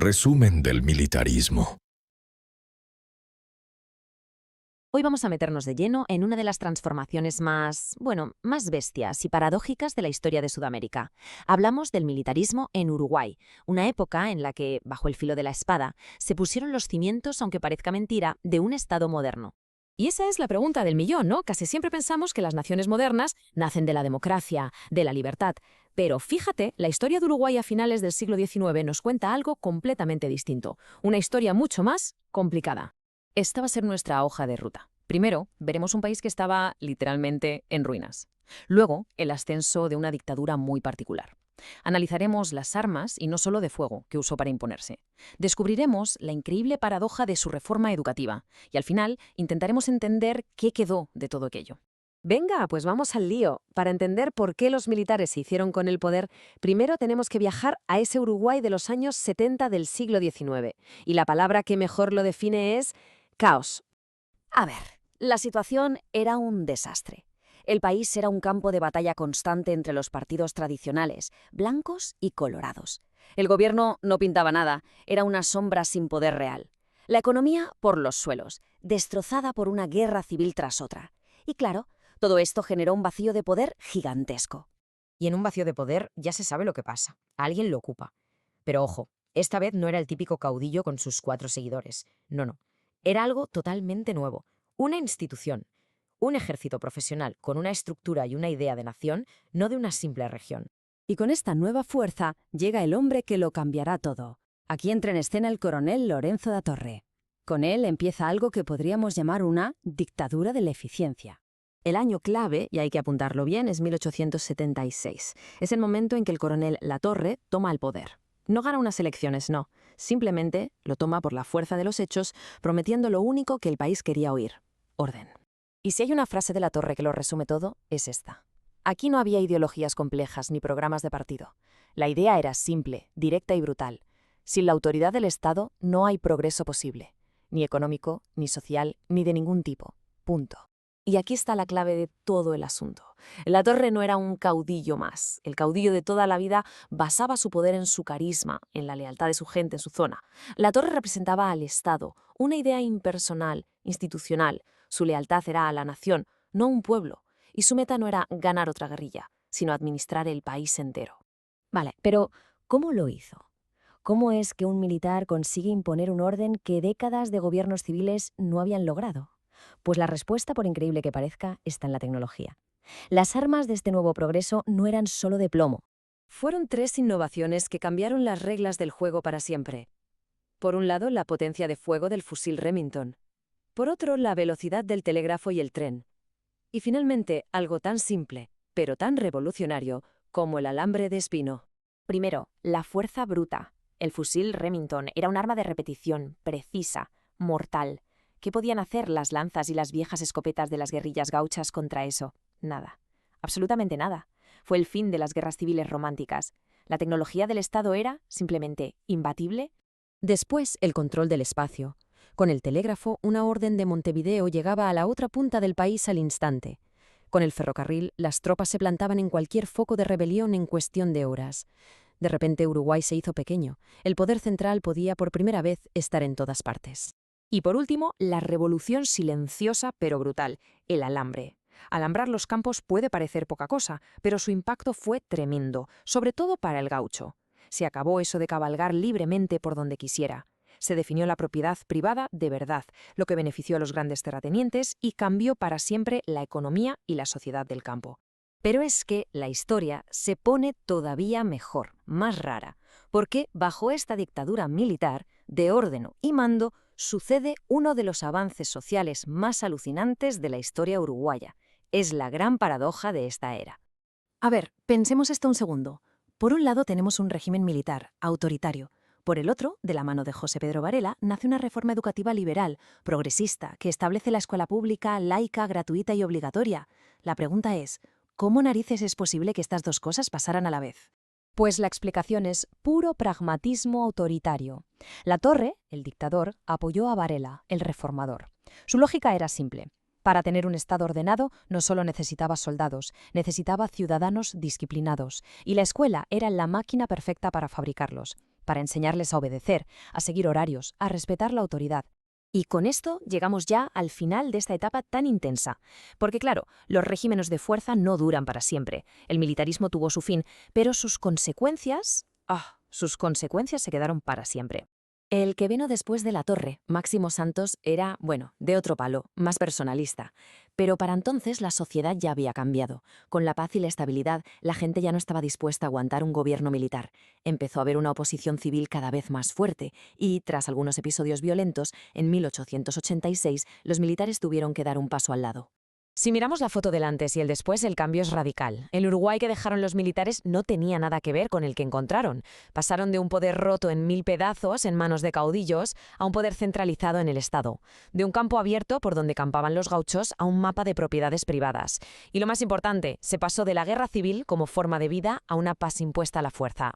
Resumen del militarismo. Hoy vamos a meternos de lleno en una de las transformaciones más bestias y paradójicas de la historia de Sudamérica. Hablamos del militarismo en Uruguay, una época en la que, bajo el filo de la espada, se pusieron los cimientos, aunque parezca mentira, de un Estado moderno. Y esa es la pregunta del millón, ¿no? Casi siempre pensamos que las naciones modernas nacen de la democracia, de la libertad. Pero fíjate, la historia de Uruguay a finales del siglo XIX nos cuenta algo completamente distinto. Una historia mucho más complicada. Esta va a ser nuestra hoja de ruta. Primero, veremos un país que estaba literalmente en ruinas. Luego, el ascenso de una dictadura muy particular. Analizaremos las armas, y no solo de fuego, que usó para imponerse. Descubriremos la increíble paradoja de su reforma educativa. Y al final, intentaremos entender qué quedó de todo aquello. Venga, pues vamos al lío. Para entender por qué los militares se hicieron con el poder, primero tenemos que viajar a ese Uruguay de los años 70 del siglo XIX. Y la palabra que mejor lo define es caos. A ver, la situación era un desastre. El país era un campo de batalla constante entre los partidos tradicionales, blancos y colorados. El gobierno no pintaba nada, era una sombra sin poder real. La economía por los suelos, destrozada por una guerra civil tras otra. Y claro, todo esto generó un vacío de poder gigantesco. Y en un vacío de poder ya se sabe lo que pasa. Alguien lo ocupa. Pero ojo, esta vez no era el típico caudillo con sus 4 seguidores. No. Era algo totalmente nuevo. Una institución. Un ejército profesional con una estructura y una idea de nación, no de una simple región. Y con esta nueva fuerza llega el hombre que lo cambiará todo. Aquí entra en escena el coronel Lorenzo da Torre. Con él empieza algo que podríamos llamar una dictadura de la eficiencia. El año clave, y hay que apuntarlo bien, es 1876. Es el momento en que el coronel Latorre toma el poder. No gana unas elecciones, no. Simplemente lo toma por la fuerza de los hechos, prometiendo lo único que el país quería oír: orden. Y si hay una frase de Latorre que lo resume todo, es esta. Aquí no había ideologías complejas ni programas de partido. La idea era simple, directa y brutal. Sin la autoridad del Estado no hay progreso posible. Ni económico, ni social, ni de ningún tipo. Punto. Y aquí está la clave de todo el asunto. Latorre no era un caudillo más. El caudillo de toda la vida basaba su poder en su carisma, en la lealtad de su gente, en su zona. Latorre representaba al Estado, una idea impersonal, institucional. Su lealtad era a la nación, no a un pueblo. Y su meta no era ganar otra guerrilla, sino administrar el país entero. Vale, pero ¿cómo lo hizo? ¿Cómo es que un militar consigue imponer un orden que décadas de gobiernos civiles no habían logrado? Pues la respuesta, por increíble que parezca, está en la tecnología. Las armas de este nuevo progreso no eran solo de plomo. Fueron 3 innovaciones que cambiaron las reglas del juego para siempre. Por un lado, la potencia de fuego del fusil Remington. Por otro, la velocidad del telégrafo y el tren. Y finalmente, algo tan simple, pero tan revolucionario, como el alambre de espino. Primero, la fuerza bruta. El fusil Remington era un arma de repetición, precisa, mortal. ¿Qué podían hacer las lanzas y las viejas escopetas de las guerrillas gauchas contra eso? Nada. Absolutamente nada. Fue el fin de las guerras civiles románticas. La tecnología del Estado era, simplemente, imbatible. Después, el control del espacio. Con el telégrafo, una orden de Montevideo llegaba a la otra punta del país al instante. Con el ferrocarril, las tropas se plantaban en cualquier foco de rebelión en cuestión de horas. De repente, Uruguay se hizo pequeño. El poder central podía, por primera vez, estar en todas partes. Y por último, la revolución silenciosa pero brutal, el alambre. Alambrar los campos puede parecer poca cosa, pero su impacto fue tremendo, sobre todo para el gaucho. Se acabó eso de cabalgar libremente por donde quisiera. Se definió la propiedad privada de verdad, lo que benefició a los grandes terratenientes y cambió para siempre la economía y la sociedad del campo. Pero es que la historia se pone todavía mejor, más rara, porque bajo esta dictadura militar, de orden y mando, sucede uno de los avances sociales más alucinantes de la historia uruguaya. Es la gran paradoja de esta era. A ver, pensemos esto un segundo. Por un lado tenemos un régimen militar, autoritario. Por el otro, de la mano de José Pedro Varela, nace una reforma educativa liberal, progresista, que establece la escuela pública, laica, gratuita y obligatoria. La pregunta es, ¿cómo narices es posible que estas dos cosas pasaran a la vez? Pues la explicación es puro pragmatismo autoritario. Latorre, el dictador, apoyó a Varela, el reformador. Su lógica era simple. Para tener un Estado ordenado no solo necesitaba soldados, necesitaba ciudadanos disciplinados. Y la escuela era la máquina perfecta para fabricarlos. para enseñarles a obedecer, a seguir horarios, a respetar la autoridad. Y con esto llegamos ya al final de esta etapa tan intensa. Porque claro, los regímenes de fuerza no duran para siempre. El militarismo tuvo su fin, pero sus consecuencias se quedaron para siempre. El que vino después de la Torre, Máximo Santos, era, bueno, de otro palo, más personalista. Pero para entonces la sociedad ya había cambiado. Con la paz y la estabilidad, la gente ya no estaba dispuesta a aguantar un gobierno militar. Empezó a haber una oposición civil cada vez más fuerte y, tras algunos episodios violentos, en 1886 los militares tuvieron que dar un paso al lado. Si miramos la foto del antes y el después, el cambio es radical. El Uruguay que dejaron los militares no tenía nada que ver con el que encontraron. Pasaron de un poder roto en 1000 pedazos en manos de caudillos a un poder centralizado en el Estado. De un campo abierto por donde campaban los gauchos a un mapa de propiedades privadas. Y lo más importante, se pasó de la guerra civil como forma de vida a una paz impuesta a la fuerza.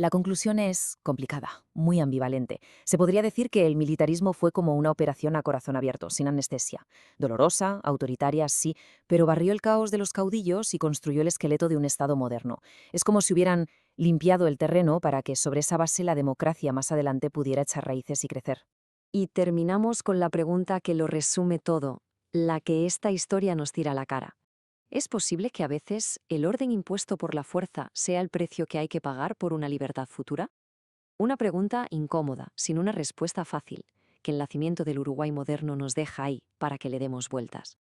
La conclusión es complicada, muy ambivalente. Se podría decir que el militarismo fue como una operación a corazón abierto, sin anestesia. Dolorosa, autoritaria, sí, pero barrió el caos de los caudillos y construyó el esqueleto de un Estado moderno. Es como si hubieran limpiado el terreno para que sobre esa base la democracia más adelante pudiera echar raíces y crecer. Y terminamos con la pregunta que lo resume todo, la que esta historia nos tira a la cara. ¿Es posible que a veces el orden impuesto por la fuerza sea el precio que hay que pagar por una libertad futura? Una pregunta incómoda, sin una respuesta fácil, que el nacimiento del Uruguay moderno nos deja ahí para que le demos vueltas.